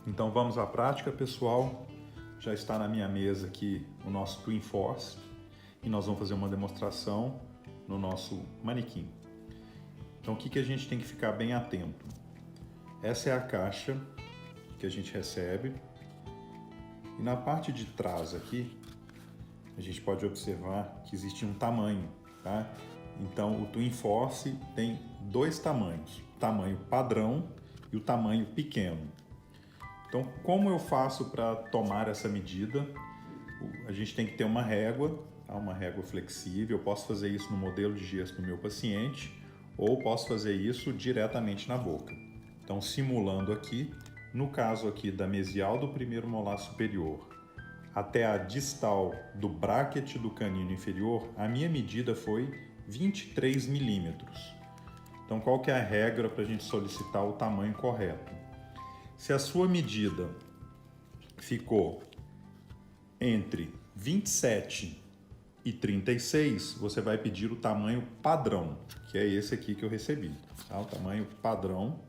Então vamos à prática, pessoal. Já está na minha mesa aqui o nosso Twin Force e nós vamos fazer uma demonstração no nosso manequim. Então o que a gente tem que ficar bem atento? Essa é a caixa que a gente recebe e na parte de trás aqui a gente pode observar que existe um tamanho, tá? Então o Twin Force tem dois tamanhos, o tamanho padrão e o tamanho pequeno. Então, como eu faço para tomar essa medida? A gente tem que ter uma régua, tá? Uma régua flexível. Eu posso fazer isso no modelo de gesso do meu paciente ou posso fazer isso diretamente na boca. Então, simulando aqui, no caso aqui da mesial do primeiro molar superior até a distal do bracket do canino inferior, a minha medida foi 23 milímetros. Então, qual que é a regra para a gente solicitar o tamanho correto? Se a sua medida ficou entre 27 e 36, você vai pedir o tamanho padrão, que é esse aqui que eu recebi, tá? O tamanho padrão.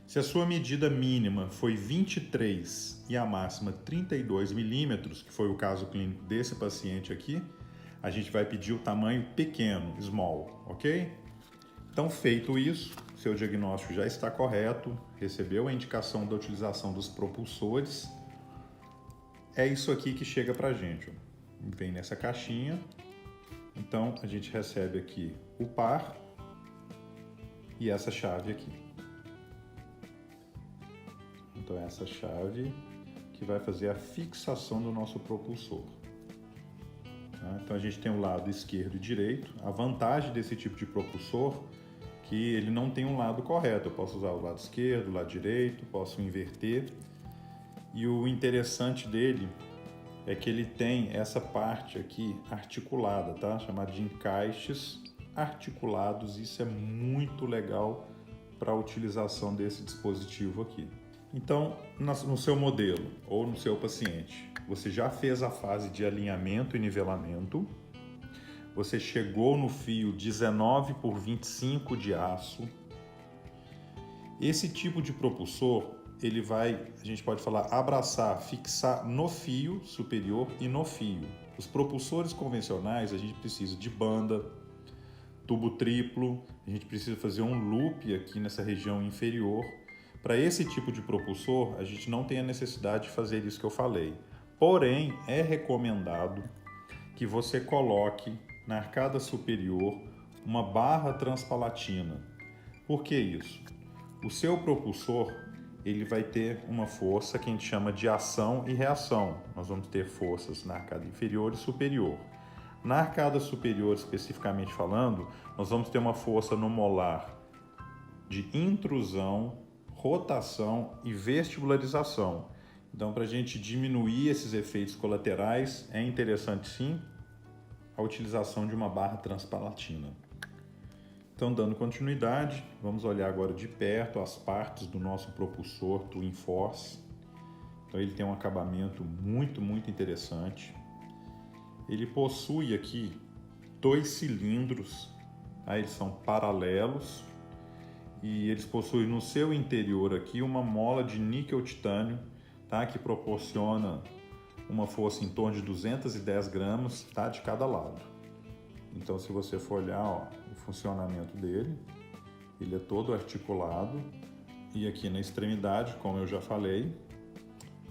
Se a sua medida mínima foi 23 e a máxima 32 milímetros, que foi o caso clínico desse paciente aqui, a gente vai pedir o tamanho pequeno, small, ok? Então, feito isso, seu diagnóstico já está correto, recebeu a indicação da utilização dos propulsores. É isso aqui que chega para a gente. Vem nessa caixinha. Então, a gente recebe aqui o par e essa chave aqui. Então, essa chave que vai fazer a fixação do nosso propulsor. Então, a gente tem o lado esquerdo e direito. A vantagem desse tipo de propulsor que ele não tem um lado correto. Eu posso usar o lado esquerdo, o lado direito, posso inverter. E o interessante dele é que ele tem essa parte aqui articulada, tá? Chamada de encaixes articulados. Isso é muito legal para a utilização desse dispositivo aqui. Então, no seu modelo ou no seu paciente, você já fez a fase de alinhamento e nivelamento. Você chegou no fio 19 por 25 de aço. Esse tipo de propulsor, ele vai, a gente pode falar, abraçar, fixar no fio superior e no fio. Os propulsores convencionais, a gente precisa de banda, tubo triplo, a gente precisa fazer um loop aqui nessa região inferior. Para esse tipo de propulsor, a gente não tem a necessidade de fazer isso que eu falei. Porém, é recomendado que você coloque na arcada superior uma barra transpalatina. Por que isso? O seu propulsor ele vai ter uma força que a gente chama de ação e reação. Nós vamos ter forças na arcada inferior e superior. Na arcada superior, especificamente falando, nós vamos ter uma força no molar de intrusão, rotação e vestibularização. Então, para a gente diminuir esses efeitos colaterais, é interessante sim a utilização de uma barra transpalatina. Então, dando continuidade, vamos olhar agora de perto as partes do nosso propulsor Twin Force. Então, ele tem um acabamento muito interessante. Ele possui aqui dois cilindros, tá? Eles são paralelos e eles possuem no seu interior aqui uma mola de níquel titânio, tá? Que proporciona uma força em torno de 210 gramas, tá? De cada lado. Então, se você for olhar, ó, o funcionamento dele, ele é todo articulado e aqui na extremidade, como eu já falei,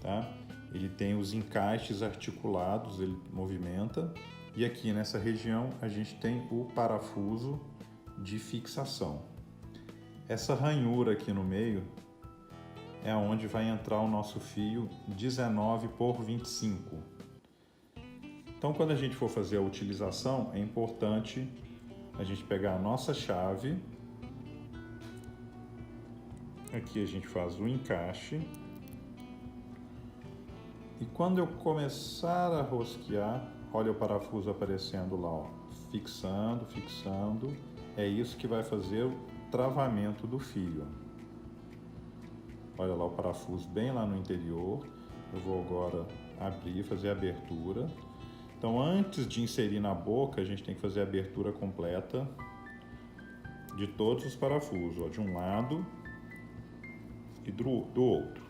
tá? Ele tem os encaixes articulados, ele movimenta e aqui nessa região a gente tem o parafuso de fixação. Essa ranhura aqui no meio é onde vai entrar o nosso fio 19 por 25. Então, quando a gente for fazer a utilização, é importante a gente pegar a nossa chave. Aqui a gente faz o encaixe. E quando eu começar a rosquear, olha o parafuso aparecendo lá, ó, fixando. É isso que vai fazer o travamento do fio. Olha lá o parafuso bem lá no interior. Eu vou agora abrir, fazer a abertura. Então, antes de inserir na boca, a gente tem que fazer a abertura completa de todos os parafusos, ó, de um lado e do outro.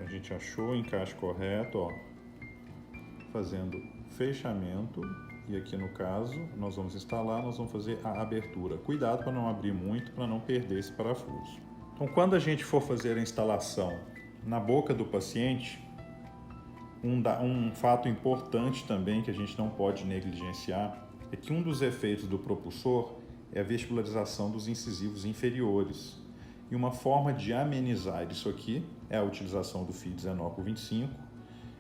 Então a gente achou o encaixe correto, ó, fazendo fechamento. E aqui no caso, nós vamos instalar, nós vamos fazer a abertura. Cuidado para não abrir muito, para não perder esse parafuso. Então, quando a gente for fazer a instalação na boca do paciente, um fato importante também que a gente não pode negligenciar é que um dos efeitos do propulsor é a vestibularização dos incisivos inferiores. E uma forma de amenizar isso aqui é a utilização do fio 19x25.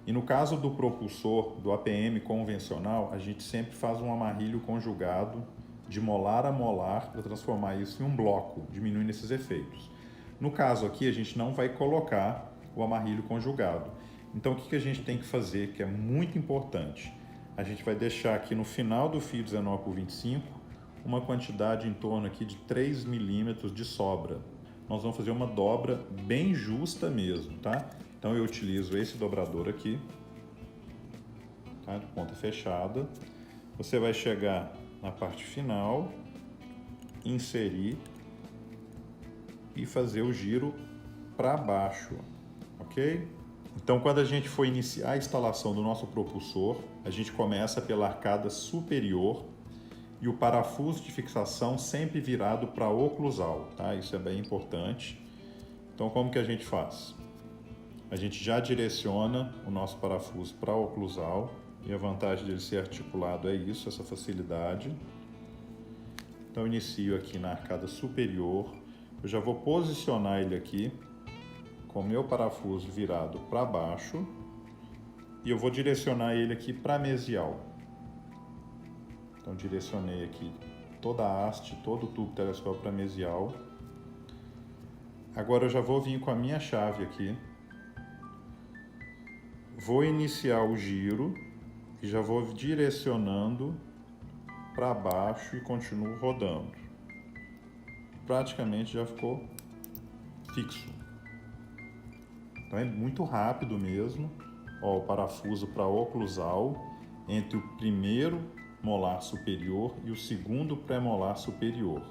E no caso do propulsor, do APM convencional, a gente sempre faz um amarrilho conjugado de molar a molar para transformar isso em um bloco, diminuindo esses efeitos. No caso aqui, a gente não vai colocar o amarrilho conjugado. Então, o que a gente tem que fazer, que é muito importante? A gente vai deixar aqui no final do fio 19x25 uma quantidade em torno aqui de 3 milímetros de sobra. Nós vamos fazer uma dobra bem justa mesmo, tá? Então eu utilizo esse dobrador aqui, tá? De ponta fechada. Você vai chegar na parte final, inserir e fazer o giro para baixo, ok? Então quando a gente for iniciar a instalação do nosso propulsor, a gente começa pela arcada superior e o parafuso de fixação sempre virado para oclusal, tá? Isso é bem importante. Então como que a gente faz? A gente já direciona o nosso parafuso para oclusal e a vantagem dele ser articulado é isso, essa facilidade. Então eu inicio aqui na arcada superior, eu já vou posicionar ele aqui com o meu parafuso virado para baixo e eu vou direcionar ele aqui para mesial. Então direcionei aqui toda a haste, todo o tubo telescópio para mesial. Agora eu já vou vir com a minha chave aqui. Vou iniciar o giro e já vou direcionando para baixo e continuo rodando. Praticamente já ficou fixo. Então é muito rápido mesmo. Ó, o parafuso para oclusal entre o primeiro molar superior e o segundo pré-molar superior.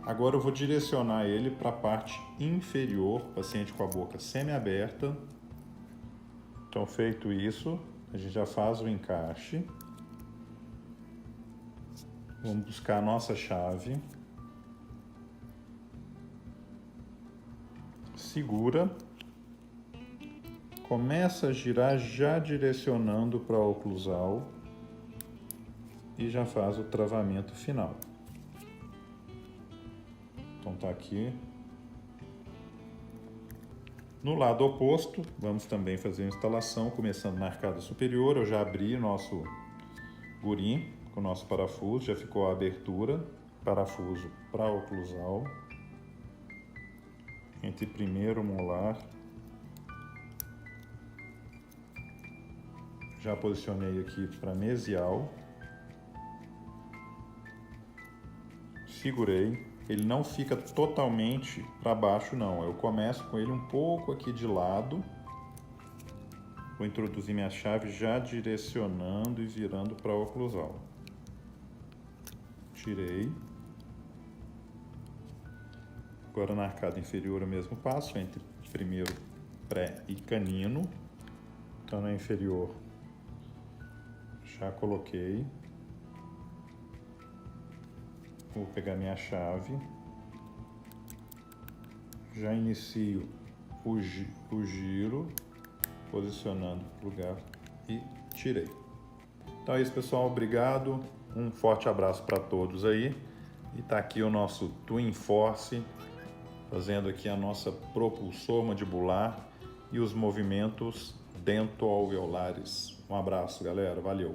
Agora eu vou direcionar ele para a parte inferior, paciente com a boca semi-aberta. Então, feito isso, a gente já faz o encaixe. Vamos buscar a nossa chave. Segura. Começa a girar já direcionando para a oclusal. E já faz o travamento final. Então tá aqui. No lado oposto, vamos também fazer a instalação, começando na arcada superior. Eu já abri o nosso gurim com o nosso parafuso, já ficou a abertura, parafuso para oclusal, entre primeiro molar. Já posicionei aqui para mesial. Segurei, ele não fica totalmente para baixo não, eu começo com ele um pouco aqui de lado, vou introduzir minha chave já direcionando e virando para a oclusal. Tirei. Agora na arcada inferior o mesmo passo, entre primeiro pré e canino, então na inferior já coloquei. Vou pegar minha chave, já inicio o giro, posicionando o lugar e tirei. Então é isso, pessoal, obrigado, um forte abraço para todos aí. E tá aqui o nosso Twin Force, fazendo aqui a nossa propulsor mandibular e os movimentos dento-alveolares. Um abraço, galera, valeu!